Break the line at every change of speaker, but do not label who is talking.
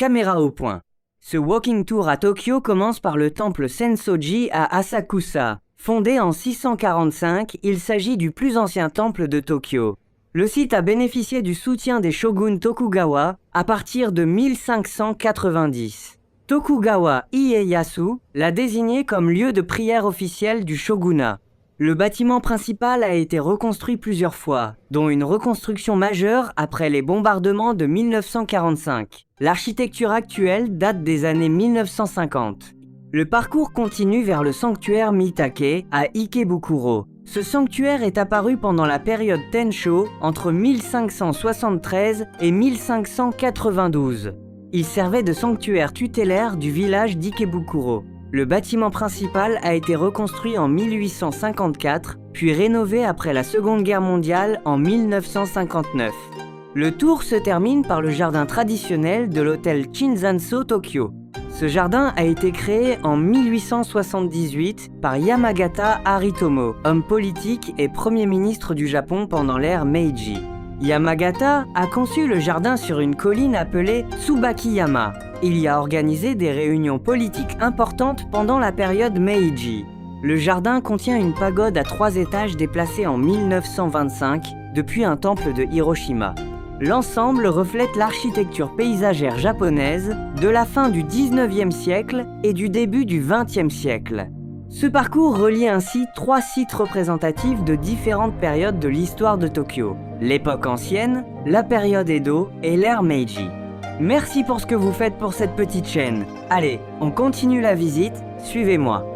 caméra au point. Ce walking tour à Tokyo commence par le temple Senso-ji à Asakusa. Fondé en 645, il s'agit du plus ancien temple de Tokyo. Le site a bénéficié du soutien des shoguns Tokugawa à partir de 1590. Tokugawa Ieyasu l'a désigné comme lieu de prière officiel du shogunat. Le bâtiment principal a été reconstruit plusieurs fois, dont une reconstruction majeure après les bombardements de 1945. L'architecture actuelle date des années 1950. Le parcours continue vers le sanctuaire Mitake à Ikebukuro. Ce sanctuaire est apparu pendant la période Tensho entre 1573 et 1592. Il servait de sanctuaire tutélaire du village d'Ikebukuro. Le bâtiment principal a été reconstruit en 1854, puis rénové après la Seconde Guerre mondiale en 1959. Le tour se termine par le jardin traditionnel de l'hôtel Chinzanso Tokyo. Ce jardin a été créé en 1878 par Yamagata Haritomo, homme politique et Premier ministre du Japon pendant l'ère Meiji. Yamagata a conçu le jardin sur une colline appelée Tsubakiyama. Il y a organisé des réunions politiques importantes pendant la période Meiji. Le jardin contient une pagode à 3 étages déplacée en 1925 depuis un temple de Hiroshima. L'ensemble reflète l'architecture paysagère japonaise de la fin du 19e siècle et du début du 20e siècle. Ce parcours relie ainsi 3 sites représentatifs de différentes périodes de l'histoire de Tokyo: l'époque ancienne, la période Edo et l'ère Meiji. Merci pour ce que vous faites pour cette petite chaîne. Allez, on continue la visite, suivez-moi.